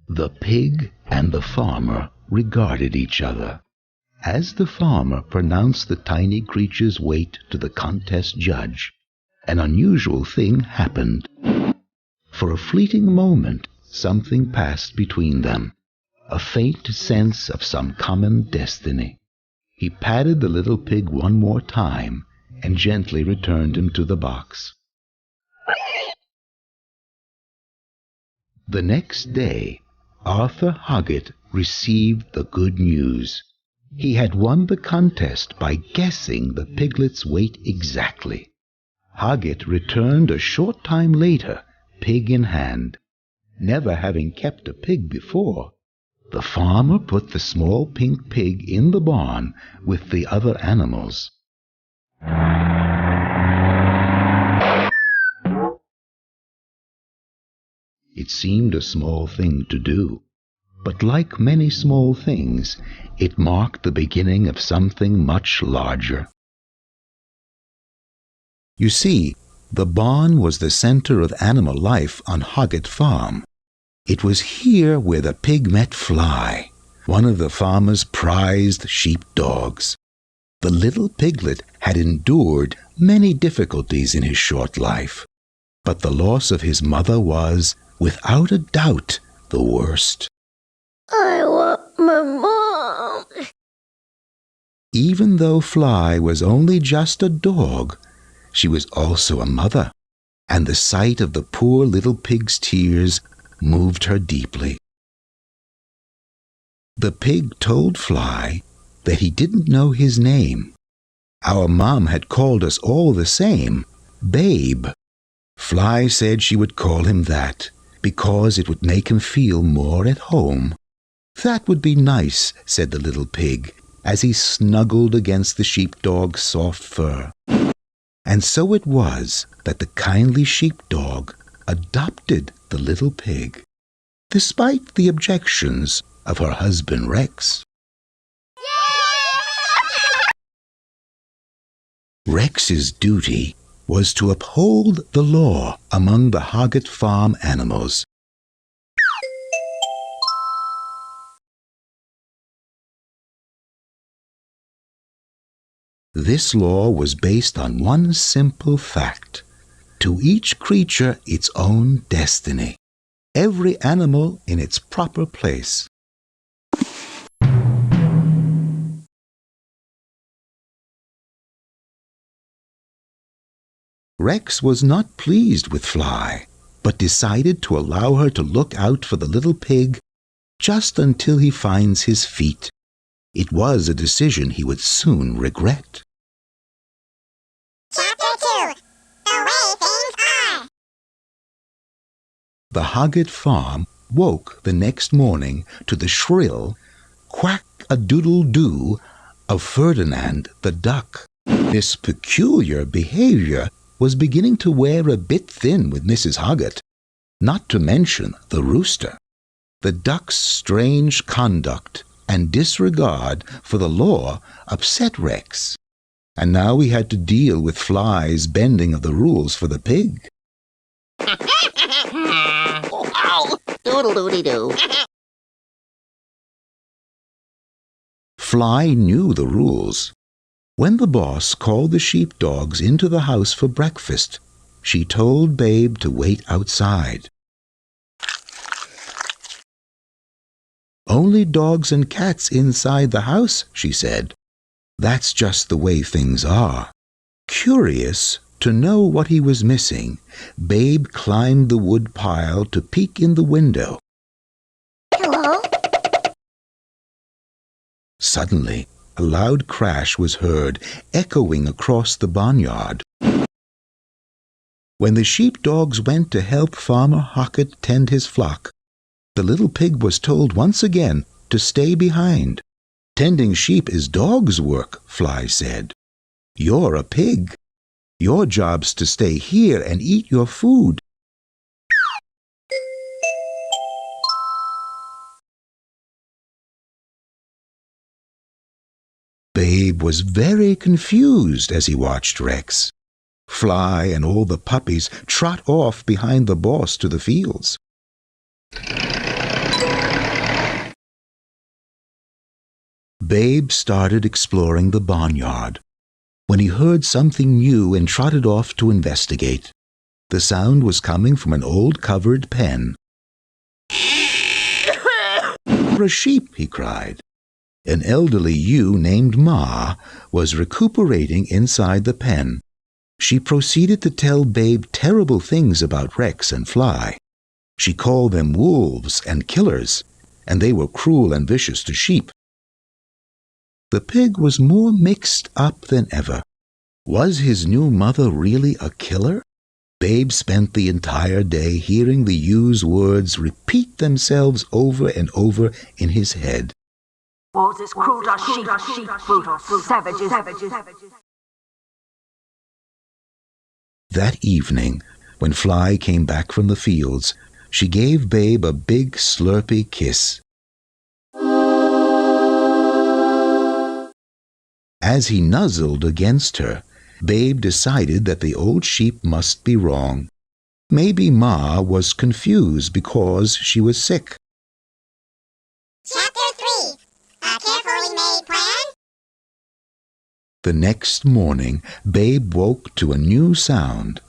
The pig and the farmer regarded each other. As the farmer pronounced the tiny creature's weight to the contest judge, an unusual thing happened. For a fleeting moment, something passed between them, a faint sense of some common destiny. He patted the little pig one more time and gently returned him to the box. The next day, Arthur Hoggett received the good news. He had won the contest by guessing the piglet's weight exactly. Hoggett returned a short time later, pig in hand. Never having kept a pig before, the farmer put the small pink pig in the barn with the other animals. It seemed a small thing to do, but like many small things, it marked the beginning of something much larger. You see, the barn was the center of animal life on Hoggett Farm. It was here where the pig met Fly, one of the farmer's prized sheep-dogs. The little piglet had endured many difficulties in his short life, but the loss of his mother was, without a doubt, the worst. I want my mom. Even though Fly was only just a dog, she was also a mother, and the sight of the poor little pig's tears moved her deeply. The pig told Fly that he didn't know his name. Our mom had called us all the same, Babe. Fly said she would call him that, because it would make him feel more at home. That would be nice, said the little pig, as he snuggled against the sheepdog's soft fur. And so it was that the kindly sheepdog adopted the little pig, despite the objections of her husband Rex. Rex's duty was to uphold the law among the Hoggett Farm animals. This law was based on one simple fact: to each creature its own destiny, every animal in its proper place. Rex was not pleased with Fly, but decided to allow her to look out for the little pig just until he finds his feet. It was a decision he would soon regret. Chapter 2. The Way Things Are. The Hoggett Farm woke the next morning to the shrill quack-a-doodle-doo of Ferdinand the duck. This peculiar behavior was beginning to wear a bit thin with Mrs. Hoggett, not to mention the rooster. The duck's strange conduct and disregard for the law upset Rex, and now he had to deal with Fly's bending of the rules for the pig. Doodle-doody-doo. Fly knew the rules. When the boss called the sheepdogs into the house for breakfast, she told Babe to wait outside. "Only dogs and cats inside the house," she said. "That's just the way things are." Curious to know what he was missing, Babe climbed the wood pile to peek in the window. Hello? Suddenly, a loud crash was heard, echoing across the barnyard. When the sheepdogs went to help Farmer Hockett tend his flock, the little pig was told once again to stay behind. "Tending sheep is dog's work," Fly said. "You're a pig. Your job's to stay here and eat your food." Babe was very confused as he watched Rex. Fly and all the puppies trot off behind the boss to the fields. Babe started exploring the barnyard when he heard something new and trotted off to investigate. The sound was coming from an old covered pen. "For a sheep," he cried. An elderly ewe named Ma was recuperating inside the pen. She proceeded to tell Babe terrible things about Rex and Fly. She called them wolves and killers, and they were cruel and vicious to sheep. The pig was more mixed up than ever. Was his new mother really a killer? Babe spent the entire day hearing the ew's words repeat themselves over and over in his head. Wolves is cruel to sheep, brutal, savages. That evening, when Fly came back from the fields, she gave Babe a big slurpy kiss. As he nuzzled against her, Babe decided that the old sheep must be wrong. Maybe Ma was confused because she was sick. Chapter 3. A carefully made plan? The next morning, Babe woke to a new sound,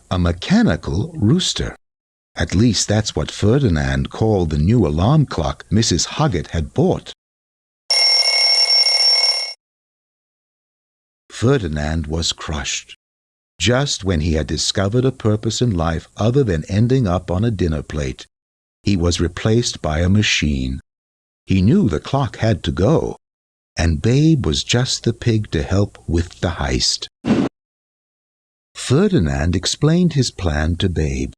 a mechanical rooster. At least that's what Ferdinand called the new alarm clock Mrs. Hoggett had bought. Ferdinand was crushed. Just when he had discovered a purpose in life other than ending up on a dinner plate, he was replaced by a machine. He knew the clock had to go, and Babe was just the pig to help with the heist. Ferdinand explained his plan to Babe.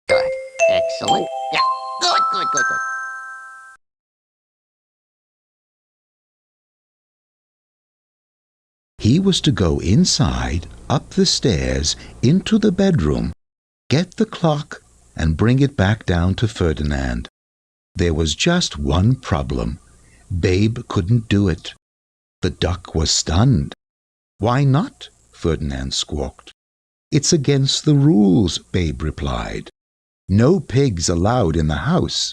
Good. Excellent. Yeah. Good. He was to go inside, up the stairs, into the bedroom, get the clock, and bring it back down to Ferdinand. There was just one problem. Babe couldn't do it. The duck was stunned. "Why not?" Ferdinand squawked. "It's against the rules," Babe replied. "No pigs allowed in the house."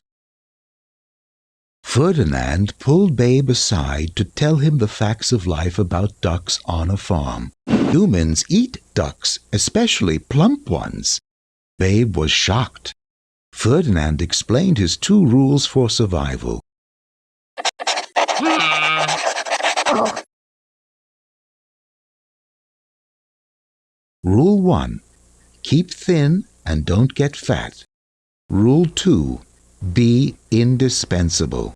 Ferdinand pulled Babe aside to tell him the facts of life about ducks on a farm. Humans eat ducks, especially plump ones. Babe was shocked. Ferdinand explained his 2 rules for survival. Rule 1. Keep thin and don't get fat. Rule 2. Be indispensable.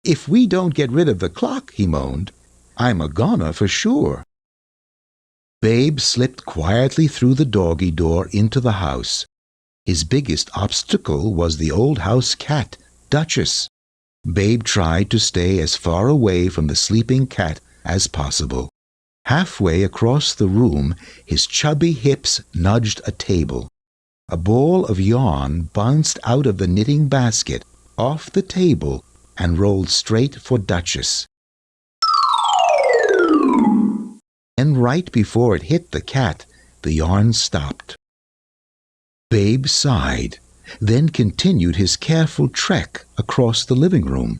"If we don't get rid of the clock," he moaned, "I'm a goner for sure." Babe slipped quietly through the doggy door into the house. His biggest obstacle was the old house cat, Duchess. Babe tried to stay as far away from the sleeping cat as possible. Halfway across the room, his chubby hips nudged a table. A ball of yarn bounced out of the knitting basket, off the table, and rolled straight for Duchess. And right before it hit the cat, the yarn stopped. Babe sighed. then continued his careful trek across the living room.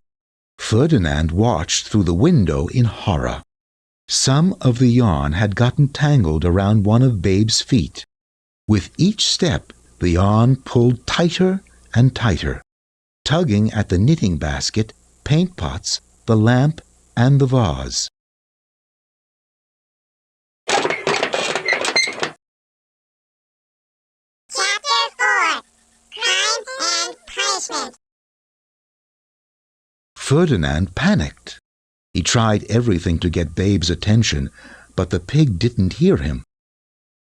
Ferdinand watched through the window in horror. Some of the yarn had gotten tangled around one of Babe's feet. With each step, the yarn pulled tighter and tighter, tugging at the knitting basket, paint pots, the lamp, and the vase. Chapter 4. Crime and Punishment. Ferdinand panicked. He tried everything to get Babe's attention, but the pig didn't hear him.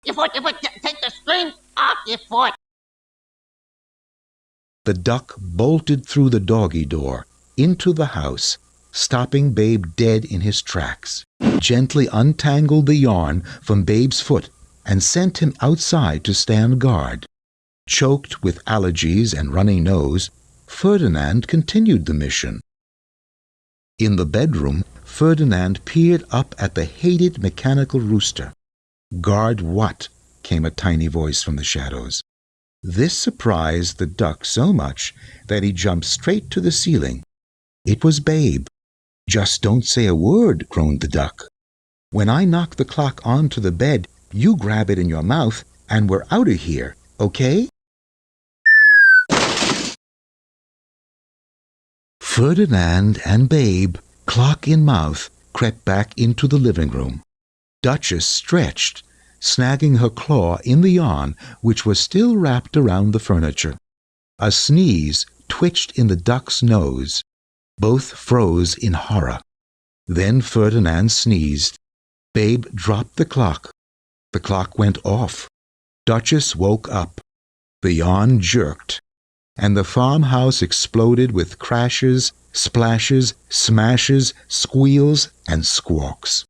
Your foot, take the string off your foot. The duck bolted through the doggy door, into the house, stopping Babe dead in his tracks, gently untangled the yarn from Babe's foot, and sent him outside to stand guard. Choked with allergies and runny nose, Ferdinand continued the mission. In the bedroom, Ferdinand peered up at the hated mechanical rooster. "Guard what?" came a tiny voice from the shadows. This surprised the duck so much that he jumped straight to the ceiling. It was Babe. "Just don't say a word," groaned the duck. "When I knock the clock onto the bed, you grab it in your mouth, and we're out of here, okay?" Ferdinand and Babe, clock in mouth, crept back into the living room. Duchess stretched, snagging her claw in the yarn which was still wrapped around the furniture. A sneeze twitched in the duck's nose. Both froze in horror. Then Ferdinand sneezed. Babe dropped the clock. The clock went off. Duchess woke up. The yarn jerked, and the farmhouse exploded with crashes, splashes, smashes, squeals, and squawks.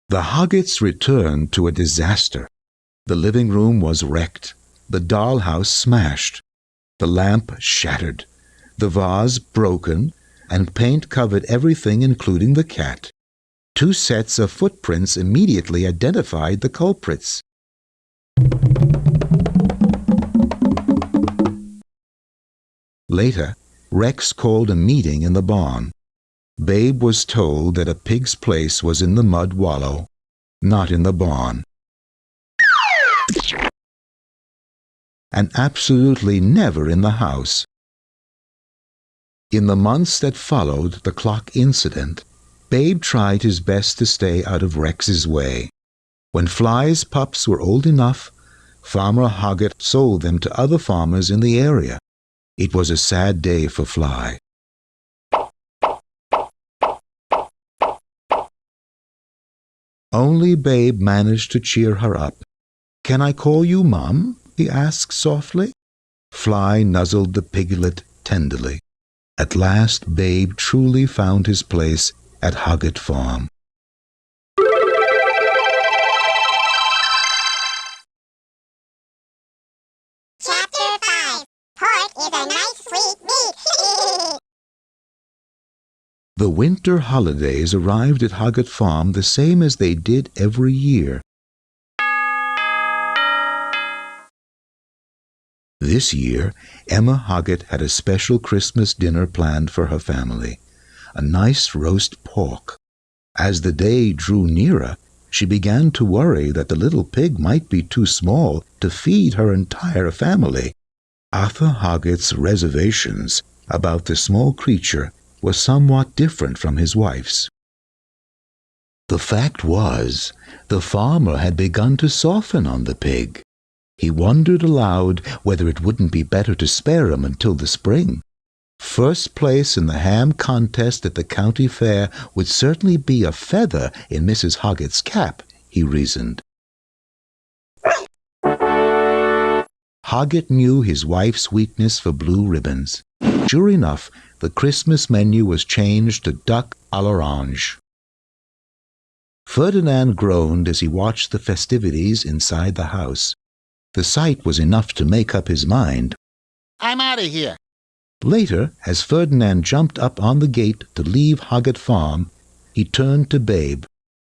The Hoggets returned to a disaster. The living room was wrecked, the dollhouse smashed, the lamp shattered, the vase broken, and paint covered everything including the cat. 2 sets of footprints immediately identified the culprits. Later, Rex called a meeting in the barn. Babe was told that a pig's place was in the mud wallow, not in the barn. And absolutely never in the house. In the months that followed the clock incident, Babe tried his best to stay out of Rex's way. When Fly's pups were old enough, Farmer Hoggett sold them to other farmers in the area. It was a sad day for Fly. Only Babe managed to cheer her up. "Can I call you Mom?" he asked softly. Fly nuzzled the piglet tenderly. At last Babe truly found his place at Hoggett Farm. Chapter 5. Pork is a nice sweet meat. The winter holidays arrived at Hoggett Farm the same as they did every year. This year, Emma Hoggett had a special Christmas dinner planned for her family, a nice roast pork. As the day drew nearer, she began to worry that the little pig might be too small to feed her entire family. Arthur Hoggett's reservations about the small creature were somewhat different from his wife's. The fact was, the farmer had begun to soften on the pig. He wondered aloud whether it wouldn't be better to spare him until the spring. First place in the ham contest at the county fair would certainly be a feather in Mrs. Hoggett's cap, he reasoned. Hoggett knew his wife's weakness for blue ribbons. Sure enough, the Christmas menu was changed to duck à l'orange. Ferdinand groaned as he watched the festivities inside the house. The sight was enough to make up his mind. I'm out of here. Later, as Ferdinand jumped up on the gate to leave Hoggett Farm, he turned to Babe.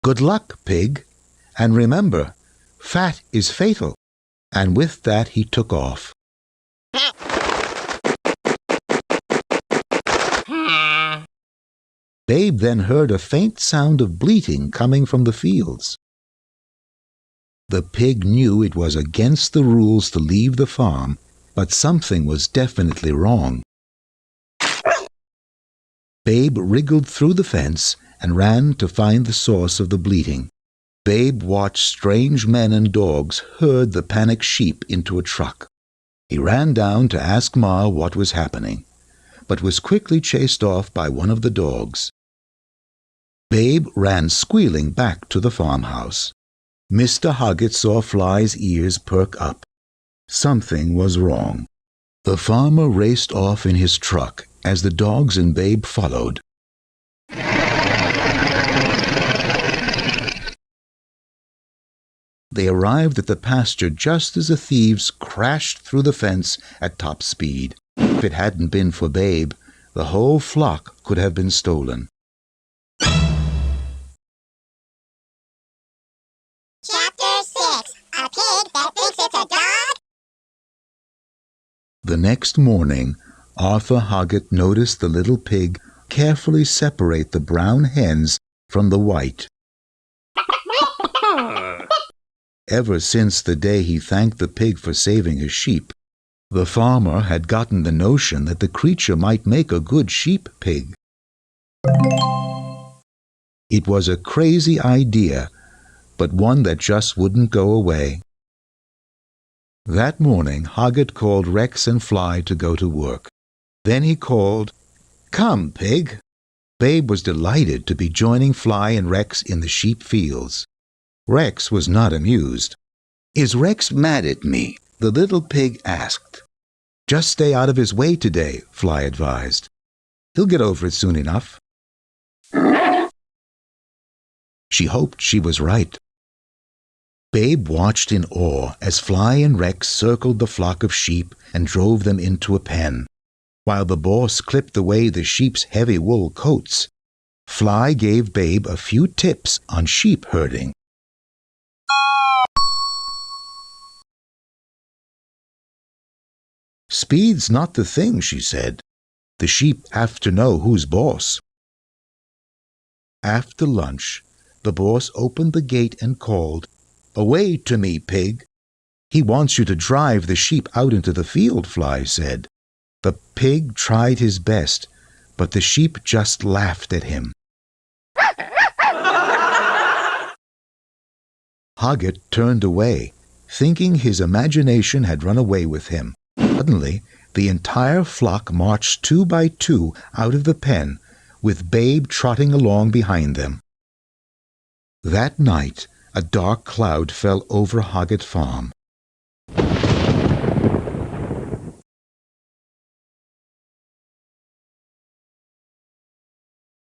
"Good luck, pig. And remember, fat is fatal." And with that he took off. Babe then heard a faint sound of bleating coming from the fields. The pig knew it was against the rules to leave the farm, but something was definitely wrong. Babe wriggled through the fence and ran to find the source of the bleating. Babe watched strange men and dogs herd the panicked sheep into a truck. He ran down to ask Ma what was happening, but was quickly chased off by one of the dogs. Babe ran squealing back to the farmhouse. Mr. Hoggett saw Fly's ears perk up. Something was wrong. The farmer raced off in his truck as the dogs and Babe followed. They arrived at the pasture just as the thieves crashed through the fence at top speed. If it hadn't been for Babe, the whole flock could have been stolen. Chapter 6. A pig that thinks it's a dog? The next morning, Arthur Hoggett noticed the little pig carefully separate the brown hens from the white. Ever since the day he thanked the pig for saving his sheep, the farmer had gotten the notion that the creature might make a good sheep pig. It was a crazy idea, but one that just wouldn't go away. That morning, Hoggett called Rex and Fly to go to work. Then he called, "Come, pig." Babe was delighted to be joining Fly and Rex in the sheep fields. Rex was not amused. "Is Rex mad at me?" the little pig asked. "Just stay out of his way today," Fly advised. "He'll get over it soon enough." She hoped she was right. Babe watched in awe as Fly and Rex circled the flock of sheep and drove them into a pen. While the boss clipped away the sheep's heavy wool coats, Fly gave Babe a few tips on sheep herding. "Speed's not the thing," she said. "The sheep have to know who's boss." After lunch, the boss opened the gate and called, "Away to me, pig." "He wants you to drive the sheep out into the field," Fly said. The pig tried his best, but the sheep just laughed at him. Hoggett turned away, thinking his imagination had run away with him. Suddenly, the entire flock marched 2 by 2 out of the pen, with Babe trotting along behind them. That night, a dark cloud fell over Hoggett Farm.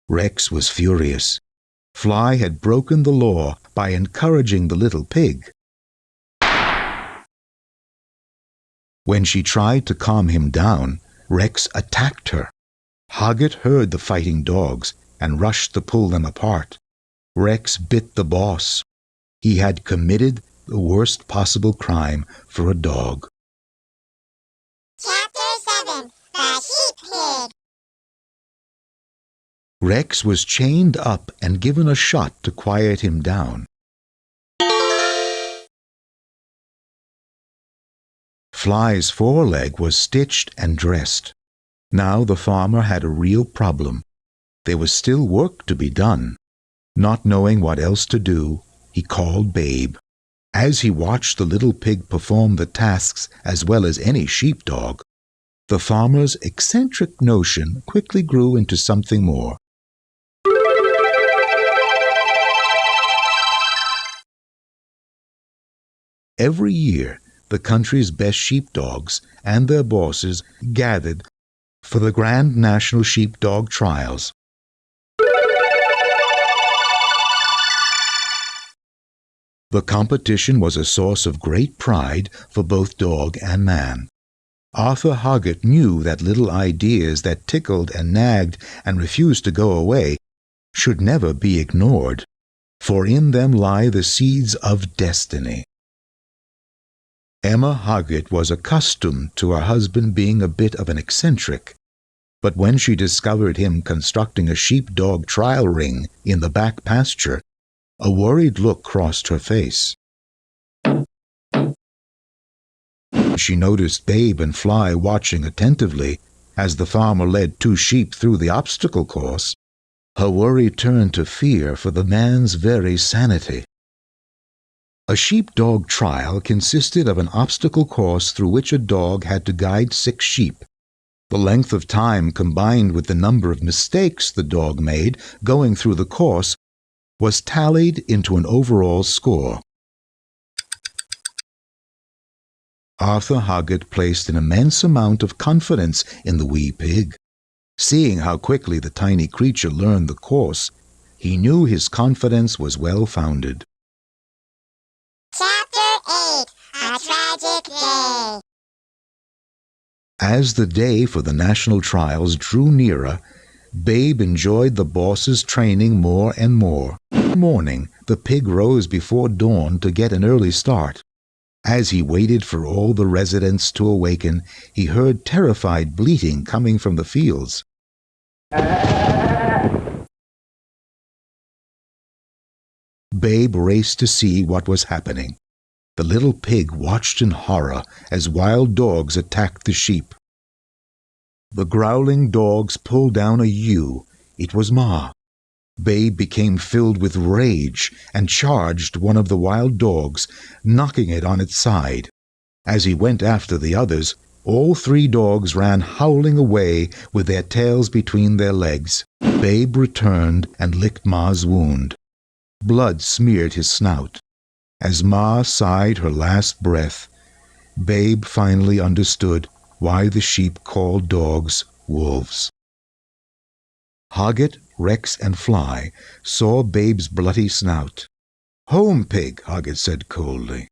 Rex was furious. Fly had broken the law by encouraging the little pig. When she tried to calm him down, Rex attacked her. Hoggett heard the fighting dogs and rushed to pull them apart. Rex bit the boss. He had committed the worst possible crime for a dog. Chapter 7. The Sheep Pig. Rex was chained up and given a shot to quiet him down. Fly's foreleg was stitched and dressed. Now the farmer had a real problem. There was still work to be done. Not knowing what else to do, he called Babe. As he watched the little pig perform the tasks as well as any sheepdog, the farmer's eccentric notion quickly grew into something more. Every year, the country's best sheepdogs and their bosses gathered for the Grand National Sheepdog Trials. The competition was a source of great pride for both dog and man. Arthur Hoggett knew that little ideas that tickled and nagged and refused to go away should never be ignored, for in them lie the seeds of destiny. Emma Hoggett was accustomed to her husband being a bit of an eccentric, but when she discovered him constructing a sheepdog trial ring in the back pasture, a worried look crossed her face. She noticed Babe and Fly watching attentively as the farmer led 2 sheep through the obstacle course. Her worry turned to fear for the man's very sanity. A sheepdog trial consisted of an obstacle course through which a dog had to guide 6 sheep. The length of time combined with the number of mistakes the dog made going through the course was tallied into an overall score. Arthur Hoggett placed an immense amount of confidence in the wee pig. Seeing how quickly the tiny creature learned the course, he knew his confidence was well-founded. Chapter 8, A Tragic Day. As the day for the national trials drew nearer, Babe enjoyed the boss's training more and more. In the morning, the pig rose before dawn to get an early start. As he waited for all the residents to awaken, he heard terrified bleating coming from the fields. Babe raced to see what was happening. The little pig watched in horror as wild dogs attacked the sheep. The growling dogs pulled down a ewe. It was Ma. Babe became filled with rage and charged one of the wild dogs, knocking it on its side. As he went after the others, all 3 dogs ran howling away with their tails between their legs. Babe returned and licked Ma's wound. Blood smeared his snout. As Ma sighed her last breath, Babe finally understood why the sheep called dogs wolves. Hoggett, Rex, and Fly saw Babe's bloody snout. "Home, pig," Hoggett said coldly.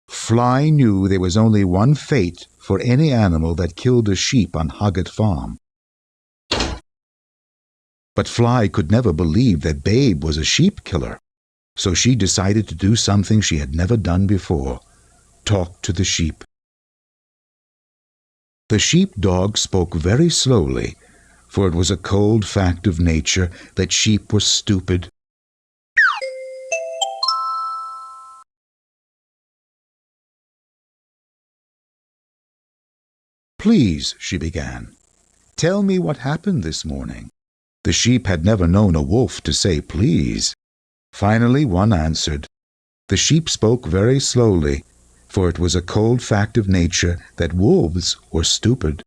Fly knew there was only one fate for any animal that killed a sheep on Hoggett Farm. But Fly could never believe that Babe was a sheep killer, so she decided to do something she had never done before: talk to the sheep. The sheepdog spoke very slowly, for it was a cold fact of nature that sheep were stupid. "Please," she began, "tell me what happened this morning." The sheep had never known a wolf to say please. Finally one answered. The sheep spoke very slowly, for it was a cold fact of nature that wolves were stupid.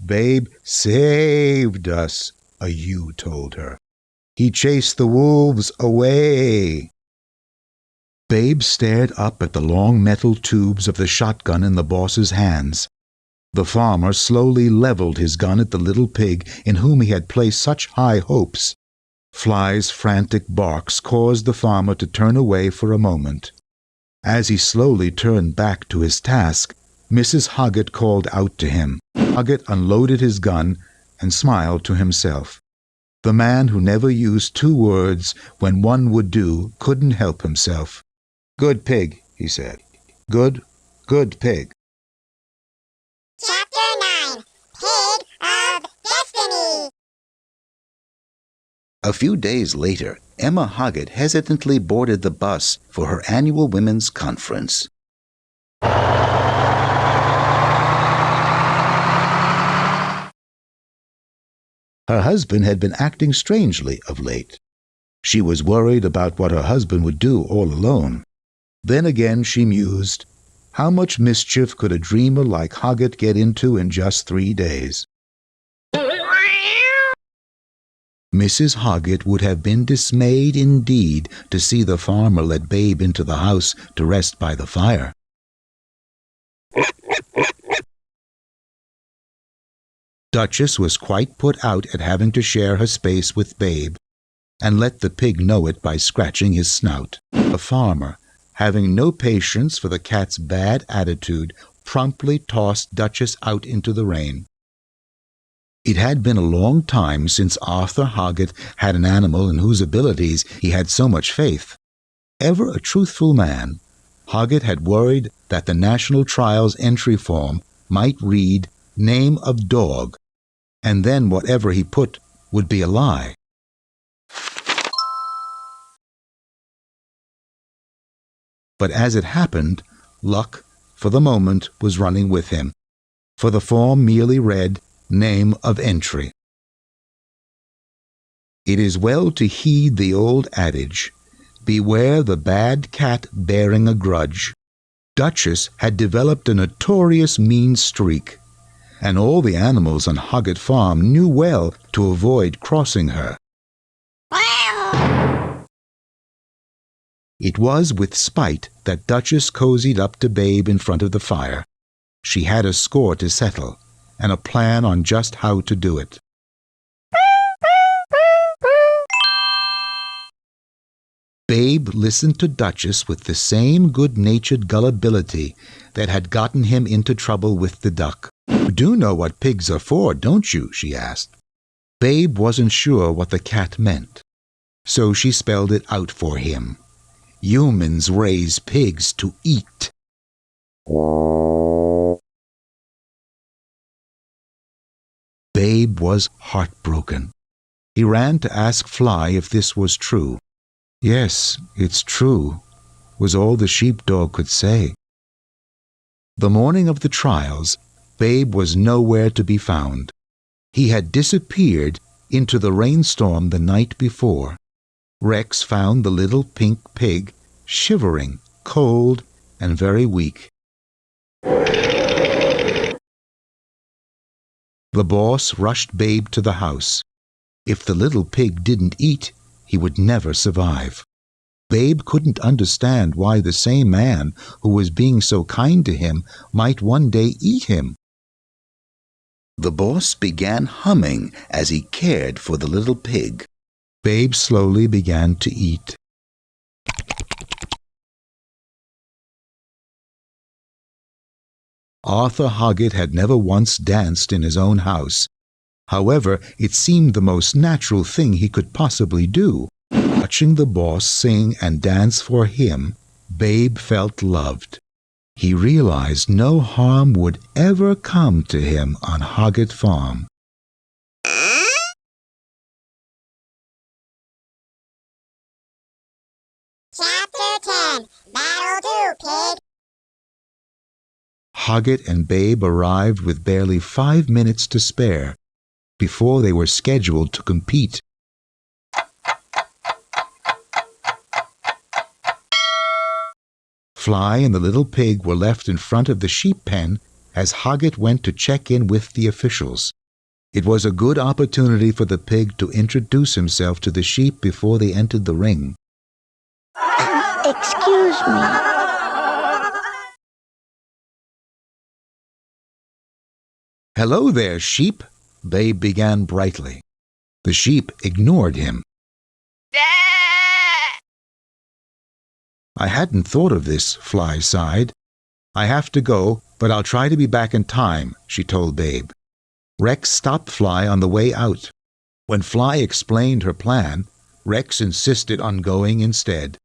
"Babe saved us," a ewe told her. "He chased the wolves away." Babe stared up at the long metal tubes of the shotgun in the boss's hands. The farmer slowly leveled his gun at the little pig in whom he had placed such high hopes. Fly's frantic barks caused the farmer to turn away for a moment. As he slowly turned back to his task, Mrs. Hoggett called out to him. Hoggett unloaded his gun and smiled to himself. The man who never used 2 words when one would do couldn't help himself. "Good pig," he said. "Good, good pig." Chapter 9, Pig of Destiny. A few days later, Emma Hoggett hesitantly boarded the bus for her annual women's conference. Her husband had been acting strangely of late. She was worried about what her husband would do all alone. Then again she mused, how much mischief could a dreamer like Hoggett get into in just 3 days? Mrs. Hoggett would have been dismayed indeed to see the farmer let Babe into the house to rest by the fire. Duchess was quite put out at having to share her space with Babe, and let the pig know it by scratching his snout. The farmer, having no patience for the cat's bad attitude, promptly tossed Duchess out into the rain. It had been a long time since Arthur Hoggett had an animal in whose abilities he had so much faith. Ever a truthful man, Hoggett had worried that the National Trials entry form might read name of dog, and then whatever he put would be a lie. But as it happened, luck, for the moment, was running with him, for the form merely read name of entry. It is well to heed the old adage, beware the bad cat bearing a grudge. Duchess had developed a notorious mean streak, and all the animals on Hoggett Farm knew well to avoid crossing her. It was with spite that Duchess cozied up to Babe in front of the fire. She had a score to settle, and a plan on just how to do it. Babe listened to Duchess with the same good-natured gullibility that had gotten him into trouble with the duck. "You do know what pigs are for, don't you?" she asked. Babe wasn't sure what the cat meant, so she spelled it out for him. Humans raise pigs to eat. Babe was heartbroken. He ran to ask Fly if this was true. "Yes, it's true," was all the sheepdog could say. The morning of the trials, Babe was nowhere to be found. He had disappeared into the rainstorm the night before. Rex found the little pink pig shivering, cold, and very weak. The boss rushed Babe to the house. If the little pig didn't eat, he would never survive. Babe couldn't understand why the same man who was being so kind to him might one day eat him. The boss began humming as he cared for the little pig. Babe slowly began to eat. Arthur Hoggett had never once danced in his own house. However, it seemed the most natural thing he could possibly do. Watching the boss sing and dance for him, Babe felt loved. He realized no harm would ever come to him on Hoggett Farm. Chapter 10. That'll do, pig. Hoggett and Babe arrived with barely 5 minutes to spare before they were scheduled to compete. Fly and the little pig were left in front of the sheep pen as Hoggett went to check in with the officials. It was a good opportunity for the pig to introduce himself to the sheep before they entered the ring. Excuse me. "Hello there, sheep," Babe began brightly. The sheep ignored him. "I hadn't thought of this," Fly sighed. "I have to go, but I'll try to be back in time," she told Babe. Rex stopped Fly on the way out. When Fly explained her plan, Rex insisted on going instead.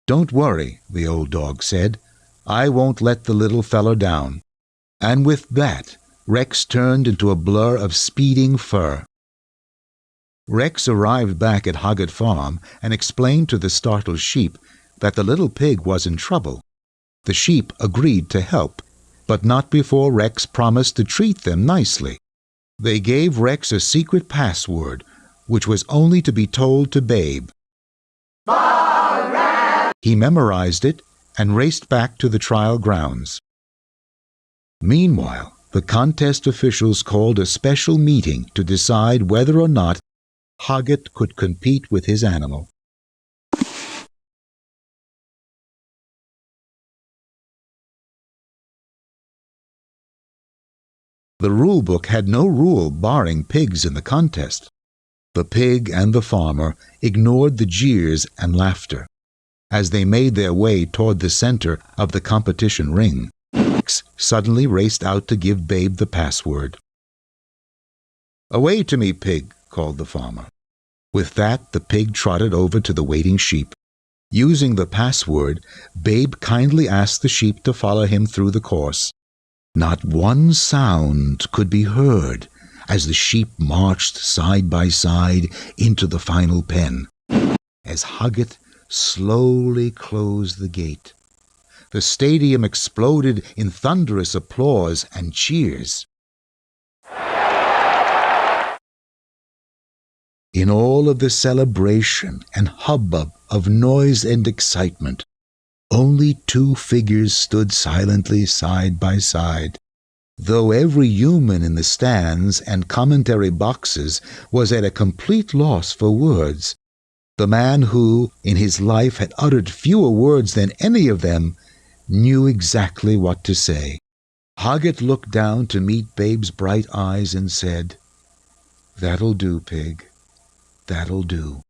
"Don't worry," the old dog said. "I won't let the little feller down." And with that, Rex turned into a blur of speeding fur. Rex arrived back at Hoggett Farm and explained to the startled sheep that the little pig was in trouble. The sheep agreed to help, but not before Rex promised to treat them nicely. They gave Rex a secret password, which was only to be told to Babe. He memorized it and raced back to the trial grounds. Meanwhile, the contest officials called a special meeting to decide whether or not Hoggett could compete with his animal. The rulebook had no rule barring pigs in the contest. The pig and the farmer ignored the jeers and laughter. As they made their way toward the center of the competition ring, Rex suddenly raced out to give Babe the password. "Away to me, pig," called the farmer. With that, the pig trotted over to the waiting sheep. Using the password, Babe kindly asked the sheep to follow him through the course. Not one sound could be heard as the sheep marched side by side into the final pen. As Huggett slowly closed the gate, the stadium exploded in thunderous applause and cheers. In all of the celebration and hubbub of noise and excitement, only two figures stood silently side by side, though every human in the stands and commentary boxes was at a complete loss for words. The man who, in his life, had uttered fewer words than any of them, knew exactly what to say. Hoggett looked down to meet Babe's bright eyes and said, "That'll do, Pig. That'll do."